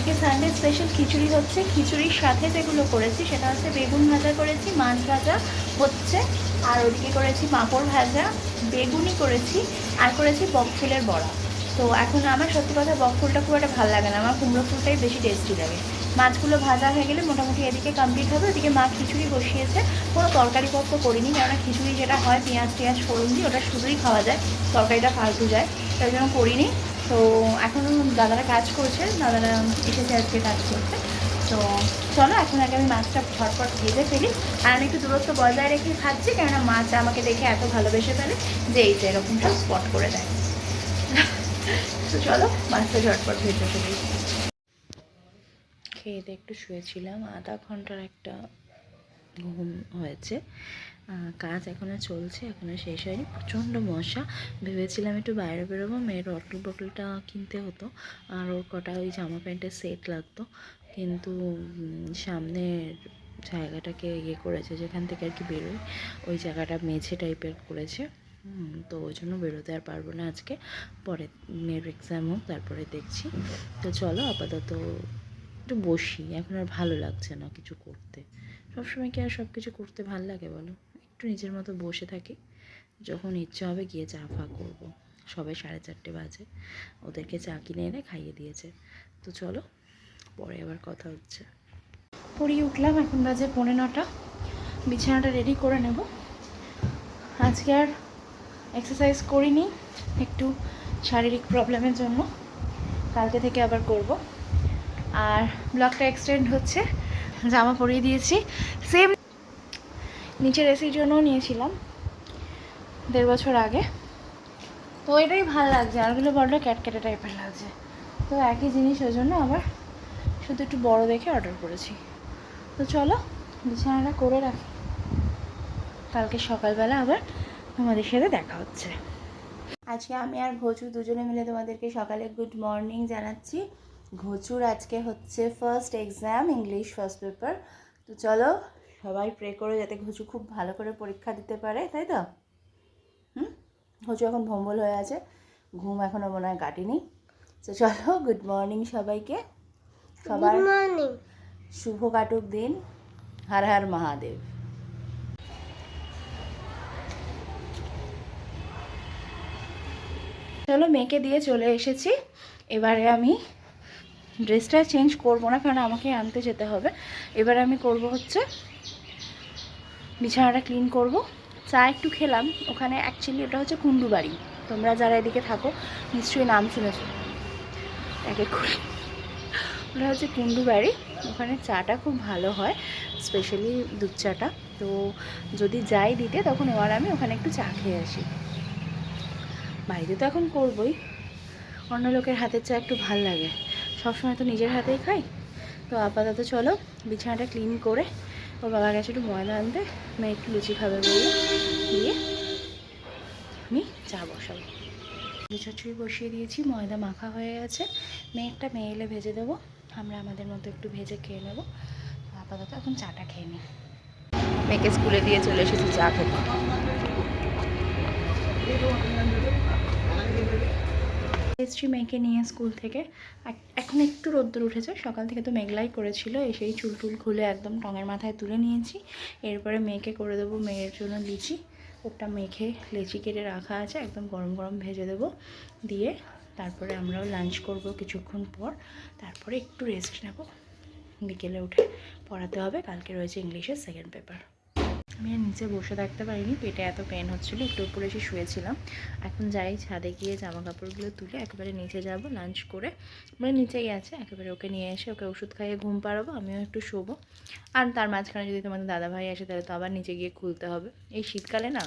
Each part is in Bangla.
আজকে সানডে স্পেশাল খিচুড়ি হচ্ছে। খিচুড়ির সাথে যেগুলো করেছি সেটা হচ্ছে বেগুন ভাজা করেছি, মাছ ভাজা হচ্ছে, আর ওদিকে করেছি পাঁপড় ভাজা, বেগুনি করেছি, আর করেছি বকফুলের বড়া। তো এখন আমার সত্যি কথা বকফুলটা খুব একটা ভালো লাগে না, আমার কুমড়ো ফুলটাই বেশি টেস্টি লাগে। মাছগুলো ভাজা হয়ে গেলে মোটামুটি এদিকে কমপ্লিট হবে। ওদিকে মা খিচুড়ি বসিয়েছে, কোনো তরকারিপত্র করিনি, কেননা খিচুড়ি যেটা হয় পেঁয়াজ টেঁয়াজ ফোড়ন দিয়ে ওটা শুধুই খাওয়া যায়, তরকারিটা ফালতু যায়, তাই জন্য করিনি। তো এখন দাদারা কাজ করছে, দাদারা এসেছে আজকে কাজ করতে। তো চলো এখন আগে আমি মাছটা ঝটপট ভেজে ফেলি। আর আমি একটু দূরত্ব বজায় রেখে খাচ্ছি, কেননা মাছ আমাকে দেখে এত ভালোবেসে ফেলে যে এই যে এরকম সব স্পট করে দেয়। তো চলো মাছটা ঝটপট ভেজে ফেলি। খেয়ে দিয়ে একটু শুয়েছিলাম, আধা ঘন্টার একটা ঘুম হয়েছে। কাজ এখনও চলছে, এখনও শেষ হয়নি, প্রচণ্ড মশা। ভেবেছিলাম একটু বাইরে বেরোবো, মেয়ের অটল বটলটা কিনতে হতো, আর ওর কটা ওই জামা প্যান্টের সেট লাগতো, কিন্তু সামনের জায়গাটাকে ইয়ে করেছে, যেখান থেকে আর কি বেরোই ওই জায়গাটা মেঝে টাইপের করেছে। তো ওই জন্য বেরোতে আর পারবো না আজকে, পরে মেয়ের এক্সাম হোক তারপরে দেখছি। তো চলো আপাতত একটু বসি, এখন আর ভালো লাগছে না কিছু করতে। সবসময় কি আর সব কিছু করতে ভালো লাগে বলো? একটু নিজের মতো বসে থাকি, যখন ইচ্ছা হবে গিয়ে চা ফা করবো। সবে 4:30 বাজে, ওদেরকে চা কিনে এনে খাইয়ে দিয়েছে। তো চলো পরে আবার কথা হচ্ছে। পড়িয়ে উঠলাম, এখন বাজে 9:45, বিছানাটা রেডি করে নেব। আজকে আর এক্সারসাইজ করিনি, একটু শারীরিক প্রবলেমের জন্য, কালকে থেকে আবার করব। আর ব্লগটা এক্সটেন্ড হচ্ছে, জামা পরিয়ে দিয়েছি, সেম নিচের এসির জন্যও নিয়েছিলাম 1.5 বছর আগে। তো এটাই ভালো লাগছে, আরগুলো বড্ড ক্যাটক্যাটে টাইপের লাগছে। তো একই জিনিস, ওই জন্য আবার শুধু একটু বড় দেখে অর্ডার করেছি। তো চলো বিছানাটা করে রাখি, কালকে সকালবেলা আবার তোমাদের সাথে দেখা হচ্ছে। আজকে আমি আর ঘচু দুজনে মিলে তোমাদেরকে সকালে গুড মর্নিং জানাচ্ছি। ঘচুর আজকে হচ্ছে first exam, English first paper. তো চলো সবাই প্রে করো যাতে ঘচু খুব ভালো করে পরীক্ষা দিতে পারে, তাই তো? ঘচু এখন ভম্বল হয়ে আছে, ঘুম এখনও মনে হয় কাটিনি। তো চলো গুড মর্নিং সবাইকে, সবার শুভ কাটুক দিন, হর হর মহাদেব। চলো মেয়েকে দিয়ে চলে এসেছি, এবারে আমি ড্রেসটা চেঞ্জ করবো না, কারণ আমাকে আনতে যেতে হবে। এবারে আমি করব হচ্ছে বিছানাটা ক্লিন করব। চা একটু খেলাম ওখানে, অ্যাকচুয়ালি ওটা হচ্ছে কুন্ডু বাড়ি, তোমরা যারা এদিকে থাকো নিশ্চয়ই নাম শুনেছ। একে ওটা হচ্ছে কুন্ডু বাড়ি, ওখানে চাটা খুব ভালো হয়, স্পেশালি দুধ চাটা। তো যদি যাই দিতে তখন এবার আমি ওখানে একটু চা খেয়ে আসি। বাড়িতে তো এখন করবই, অন্য লোকের হাতের চা একটু ভাল লাগে, সবসময় তো নিজের হাতেই খাই। তো আপাতত চলো বিছানাটা ক্লিন করে, ওর বাবার কাছে একটু ময়দা আনতে, মেয়ে একটু লুচি খাবে বলে দিয়ে আমি চা বসাবো। চচ্চড়ি বসিয়ে দিয়েছি, ময়দা মাখা হয়ে গেছে, মেয়েরটা মেয়ে এলে ভেজে দেবো, আমরা আমাদের মতো একটু ভেজে খেয়ে নেবো। আপাতত এখন চাটা খেয়ে নিই। মেয়েকে স্কুলে দিয়ে চলে এসেছি চা খেতে। এসছি মেয়েকে নিয়ে স্কুল থেকে, এখন একটু রোদ্দুর উঠেছে, সকাল থেকে তো মেঘলাই করেছিল। এসেই চুল টুল খুলে একদম টঙের মাথায় তুলে নিয়েছি। এরপরে মেয়েকে করে দেবো মেয়ের জন্য লুচি, ওটা মেখে লেচি কেটে রাখা আছে, একদম গরম গরম ভেজে দেবো, দিয়ে তারপরে আমরাও লাঞ্চ করব কিছুক্ষণ পর, তারপরে একটু রেস্ট নেব, বিকেলে উঠে পড়াতে হবে, কালকে রয়েছে ইংলিশের সেকেন্ড পেপার। আমি আর নিচে বসে থাকতে পারিনি, পেটে এত পেন হচ্ছিলো, একটু উপরে এসে শুয়েছিলাম। এখন যাই ছাদে গিয়ে জামা কাপড়গুলো তুলে একেবারে নিচে যাব, লাঞ্চ করে, মানে নিচেই আছে, একেবারে ওকে নিয়ে এসে ওকে ওষুধ খাইয়ে ঘুম পাড়াবো, আমিও একটু শোবো। আর তার মাঝখানে যদি তোমাদের দাদাভাই আসে তাহলে তো আবার নিচে গিয়ে খুলতে হবে। এই শীতকালে না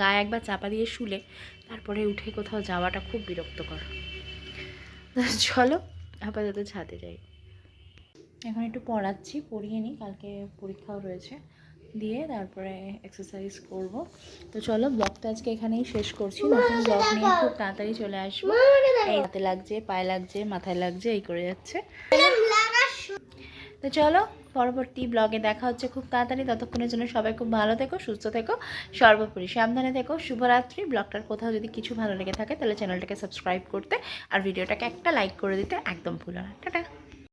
গায়ে একবার চাপা দিয়ে শুলে তারপরে উঠে কোথাও যাওয়াটা খুব বিরক্তকর। চলো আপাতত ছাদে যাই, এখন একটু পড়াচ্ছি, পড়িয়ে নিই, কালকে পরীক্ষাও রয়েছে, দিয়ে তারপরে এক্সারসাইজ করব। তো চলো ব্লগটা আজকে এখানেই শেষ করছি, নতুন ব্লগ নিয়ে খুব তাড়াতাড়ি চলে আসবো। এই হাতে লাগছে, পায়ে লাগছে, মাথায় লাগছে, এই করে যাচ্ছে। তো চলো পরবর্তী ব্লগে দেখা হচ্ছে খুব তাড়াতাড়ি। ততক্ষণের জন্য সবাই খুব ভালো থেকো, সুস্থ থেকো, সর্বোপরি সাবধানে থেকো। শুভরাত্রি। ব্লগটার কোথাও যদি কিছু ভালো লেগে থাকে তাহলে চ্যানেলটাকে সাবস্ক্রাইব করতে আর ভিডিওটাকে একটা লাইক করে দিতে একদম ভুলো না। টাটা।